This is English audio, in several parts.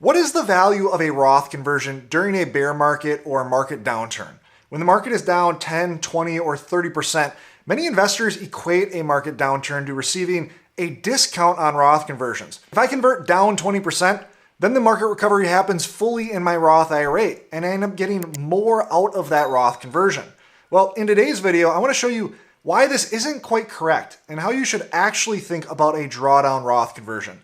What is the value of a Roth conversion during a bear market or market downturn? When the market is down 10, 20, or 30%, many investors equate a market downturn to receiving a discount on Roth conversions. If I convert down 20%, then the market recovery happens fully in my Roth IRA, and I end up getting more out of that Roth conversion. Well, in today's video, I want to show you why this isn't quite correct and how you should actually think about a drawdown Roth conversion.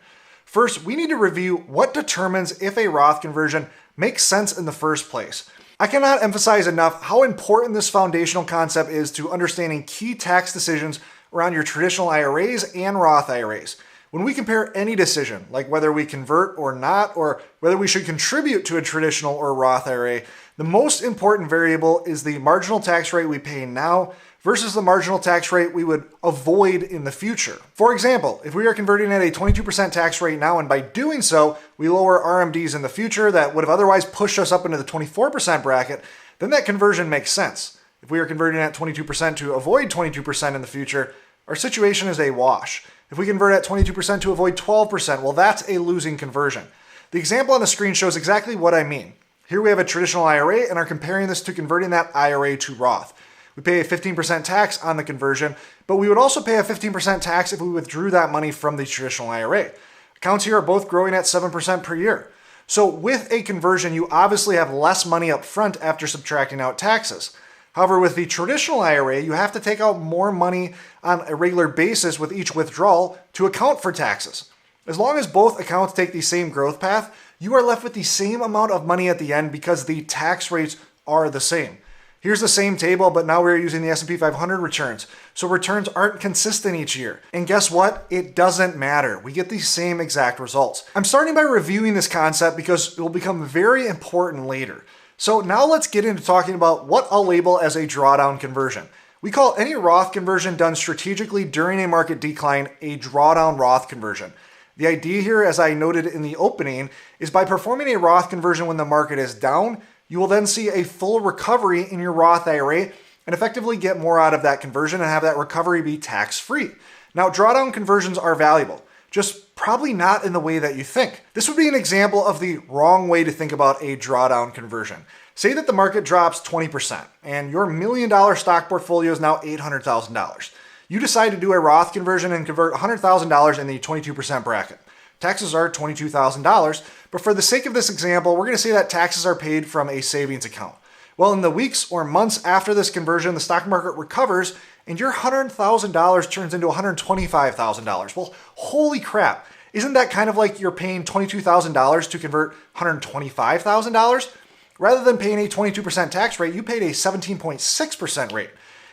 First, we need to review what determines if a Roth conversion makes sense in the first place. I cannot emphasize enough how important this foundational concept is to understanding key tax decisions around your traditional IRAs and Roth IRAs. When we compare any decision, like whether we convert or not, or whether we should contribute to a traditional or Roth IRA, the most important variable is the marginal tax rate we pay now versus the marginal tax rate we would avoid in the future. For example, if we are converting at a 22% tax rate now, and by doing so, we lower RMDs in the future that would have otherwise pushed us up into the 24% bracket, then that conversion makes sense. If we are converting at 22% to avoid 22% in the future, our situation is a wash. If we convert at 22% to avoid 12%, well, that's a losing conversion. The example on the screen shows exactly what I mean. Here we have a traditional IRA and are comparing this to converting that IRA to Roth. We pay a 15% tax on the conversion, but we would also pay a 15% tax if we withdrew that money from the traditional IRA. Accounts here are both growing at 7% per year. So with a conversion, you obviously have less money up front after subtracting out taxes. However, with the traditional IRA, you have to take out more money on a regular basis with each withdrawal to account for taxes. As long as both accounts take the same growth path, you are left with the same amount of money at the end because the tax rates are the same. Here's the same table, but now we're using the S&P 500 returns. So returns aren't consistent each year. And guess what? It doesn't matter. We get the same exact results. I'm starting by reviewing this concept because it will become very important later. So now let's get into talking about what I'll label as a drawdown conversion. We call any Roth conversion done strategically during a market decline a drawdown Roth conversion. The idea here, as I noted in the opening, is by performing a Roth conversion when the market is down, you will then see a full recovery in your Roth IRA and effectively get more out of that conversion and have that recovery be tax-free. Now, drawdown conversions are valuable, just probably not in the way that you think. This would be an example of the wrong way to think about a drawdown conversion. Say that the market drops 20% and your $1 million stock portfolio is now $800,000. You decide to do a Roth conversion and convert $100,000 in the 22% bracket. Taxes are $22,000, but for the sake of this example, we're going to say that taxes are paid from a savings account. Well, in the weeks or months after this conversion, the stock market recovers and your $100,000 turns into $125,000. Well, holy crap. Isn't that kind of like you're paying $22,000 to convert $125,000? Rather than paying a 22% tax rate, you paid a 17.6% rate.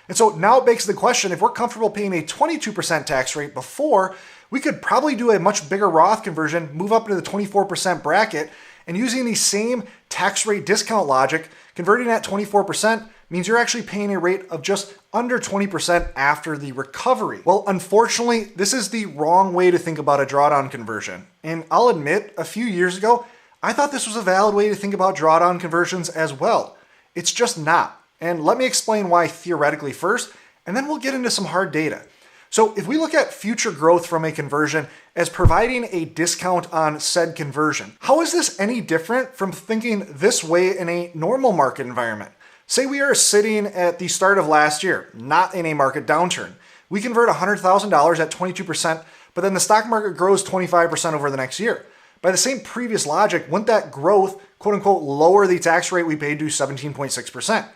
And so now it begs the question, if we're comfortable paying a 22% tax rate before, we could probably do a much bigger Roth conversion, move up into the 24% bracket, and using the same tax rate discount logic, converting at 24% means you're actually paying a rate of just under 20% after the recovery. Well, unfortunately, this is the wrong way to think about a drawdown conversion. And I'll admit, a few years ago, I thought this was a valid way to think about drawdown conversions as well. It's just not. And let me explain why theoretically first, and then we'll get into some hard data. So if we look at future growth from a conversion as providing a discount on said conversion, how is this any different from thinking this way in a normal market environment? Say we are sitting at the start of last year, not in a market downturn. We convert $100,000 at 22%, but then the stock market grows 25% over the next year. By the same previous logic, wouldn't that growth, quote unquote, lower the tax rate we paid to 17.6%?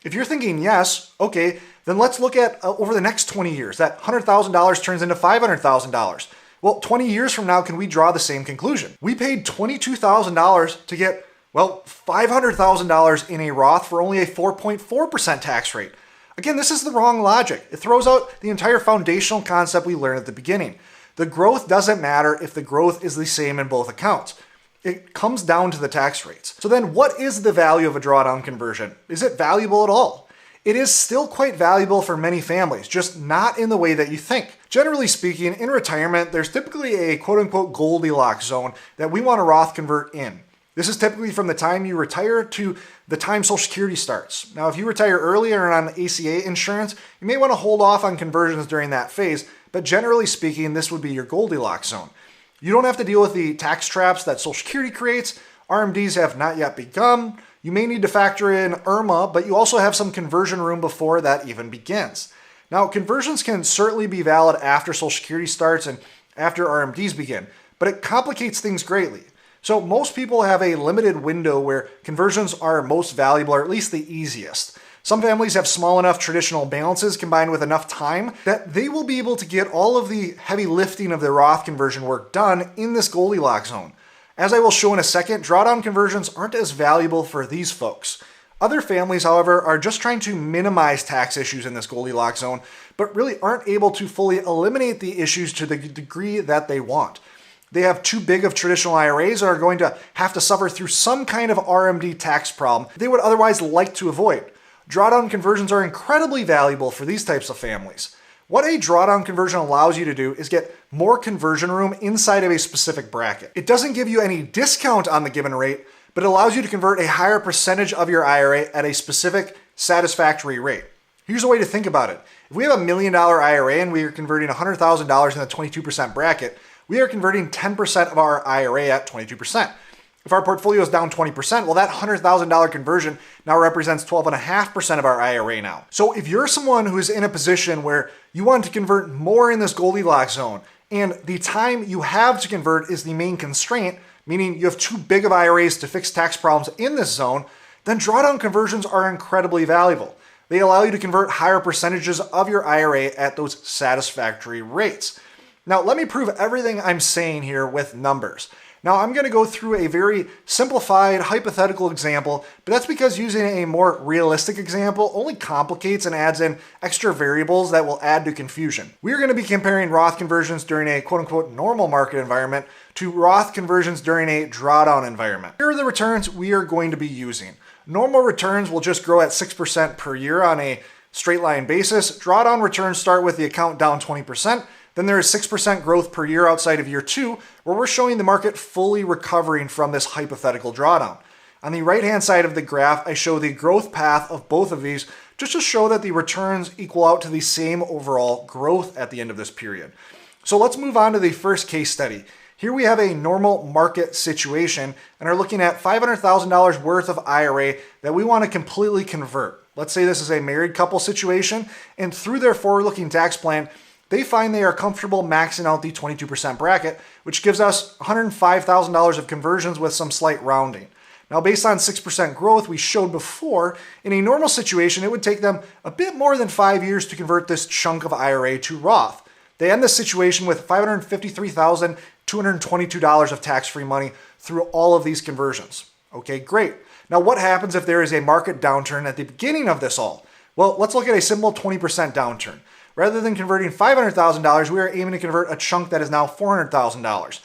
If you're thinking yes, okay, then let's look at over the next 20 years. That $100,000 turns into $500,000. Well, 20 years from now, can we draw the same conclusion? We paid $22,000 to get, well, $500,000 in a Roth for only a 4.4% tax rate. Again, this is the wrong logic. It throws out the entire foundational concept we learned at the beginning. The growth doesn't matter if the growth is the same in both accounts. It comes down to the tax rates. So then what is the value of a drawdown conversion? Is it valuable at all? It is still quite valuable for many families, just not in the way that you think. Generally speaking, in retirement, there's typically a quote unquote Goldilocks zone that we want to Roth convert in. This is typically from the time you retire to the time Social Security starts. Now, if you retire early or on ACA insurance, you may want to hold off on conversions during that phase, but generally speaking, this would be your Goldilocks zone. You don't have to deal with the tax traps that Social Security creates. RMDs have not yet begun. You may need to factor in IRMA, but you also have some conversion room before that even begins. Now, conversions can certainly be valid after Social Security starts and after RMDs begin, but it complicates things greatly. So most people have a limited window where conversions are most valuable, or at least the easiest. Some families have small enough traditional balances combined with enough time that they will be able to get all of the heavy lifting of the Roth conversion work done in this Goldilocks zone. As I will show in a second, drawdown conversions aren't as valuable for these folks. Other families, however, are just trying to minimize tax issues in this Goldilocks zone, but really aren't able to fully eliminate the issues to the degree that they want. They have too big of traditional IRAs and are going to have to suffer through some kind of RMD tax problem they would otherwise like to avoid. Drawdown conversions are incredibly valuable for these types of families. What a drawdown conversion allows you to do is get more conversion room inside of a specific bracket. It doesn't give you any discount on the given rate, but it allows you to convert a higher percentage of your IRA at a specific satisfactory rate. Here's a way to think about it. If we have $1 million IRA and we are converting $100,000 in the 22% bracket, we are converting 10% of our IRA at 22%. If our portfolio is down 20%, well, that $100,000 conversion now represents 12.5% of our IRA now. So if you're someone who is in a position where you want to convert more in this Goldilocks zone, and the time you have to convert is the main constraint, meaning you have too big of IRAs to fix tax problems in this zone, then drawdown conversions are incredibly valuable. They allow you to convert higher percentages of your IRA at those satisfactory rates. Now, let me prove everything I'm saying here with numbers. Now, I'm going to go through a very simplified hypothetical example, but that's because using a more realistic example only complicates and adds in extra variables that will add to confusion. We're going to be comparing Roth conversions during a quote-unquote normal market environment to Roth conversions during a drawdown environment. Here are the returns we are going to be using. Normal returns will just grow at 6% per year on a straight line basis. Drawdown returns start with the account down 20%. Then there is 6% growth per year outside of year 2, where we're showing the market fully recovering from this hypothetical drawdown. On the right-hand side of the graph, I show the growth path of both of these just to show that the returns equal out to the same overall growth at the end of this period. So let's move on to the first case study. Here we have a normal market situation and are looking at $500,000 worth of IRA that we want to completely convert. Let's say this is a married couple situation, and through their forward-looking tax plan, they find they are comfortable maxing out the 22% bracket, which gives us $105,000 of conversions with some slight rounding. Now, based on 6% growth we showed before, in a normal situation, it would take them a bit more than 5 years to convert this chunk of IRA to Roth. They end this situation with $553,222 of tax-free money through all of these conversions. Okay, great. Now, what happens if there is a market downturn at the beginning of this all? Well, let's look at a simple 20% downturn. Rather than converting $500,000, we are aiming to convert a chunk that is now $400,000.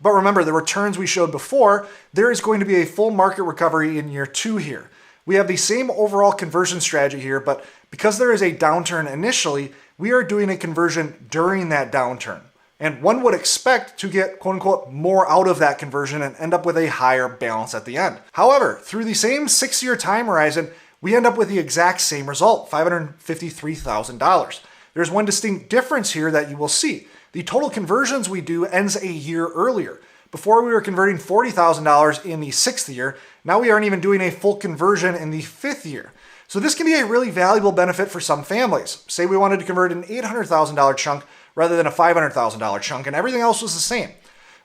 But remember, the returns we showed before, there is going to be a full market recovery in year 2 here. We have the same overall conversion strategy here, but because there is a downturn initially, we are doing a conversion during that downturn. And one would expect to get, quote unquote, more out of that conversion and end up with a higher balance at the end. However, through the same 6-year time horizon, we end up with the exact same result, $553,000. There's one distinct difference here that you will see. The total conversions we do ends a year earlier. Before we were converting $40,000 in the 6th year, now we aren't even doing a full conversion in the 5th year. So this can be a really valuable benefit for some families. Say we wanted to convert an $800,000 chunk rather than a $500,000 chunk, and everything else was the same.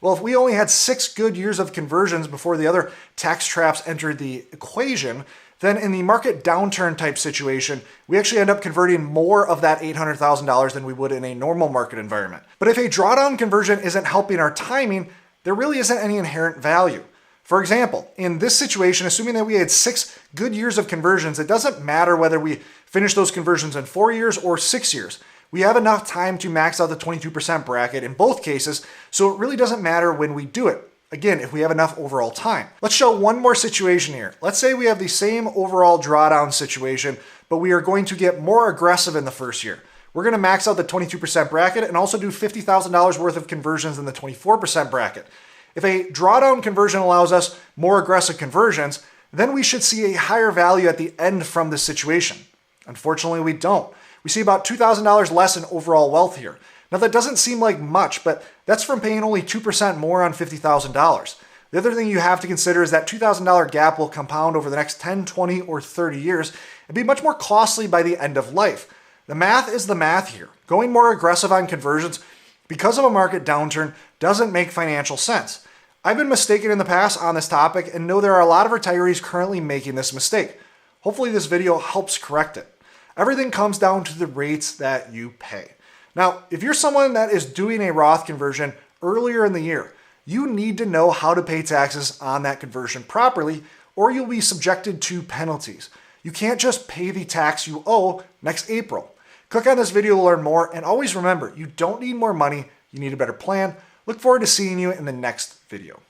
Well, if we only had 6 good years of conversions before the other tax traps entered the equation, then in the market downturn type situation, we actually end up converting more of that $800,000 than we would in a normal market environment. But if a drawdown conversion isn't helping our timing, there really isn't any inherent value. For example, in this situation, assuming that we had 6 good years of conversions, it doesn't matter whether we finish those conversions in 4 years or 6 years. We have enough time to max out the 22% bracket in both cases, so it really doesn't matter when we do it. Again, if we have enough overall time. Let's show one more situation here. Let's say we have the same overall drawdown situation, but we are going to get more aggressive in the first year. We're going to max out the 22% bracket and also do $50,000 worth of conversions in the 24% bracket. If a drawdown conversion allows us more aggressive conversions, then we should see a higher value at the end from this situation. Unfortunately, we don't. We see about $2,000 less in overall wealth here. Now that doesn't seem like much, but that's from paying only 2% more on $50,000. The other thing you have to consider is that $2,000 gap will compound over the next 10, 20, or 30 years and be much more costly by the end of life. The math is the math here. Going more aggressive on conversions because of a market downturn doesn't make financial sense. I've been mistaken in the past on this topic and know there are a lot of retirees currently making this mistake. Hopefully this video helps correct it. Everything comes down to the rates that you pay. Now, if you're someone that is doing a Roth conversion earlier in the year, you need to know how to pay taxes on that conversion properly, or you'll be subjected to penalties. You can't just pay the tax you owe next April. Click on this video to learn more, and always remember, you don't need more money, you need a better plan. Look forward to seeing you in the next video.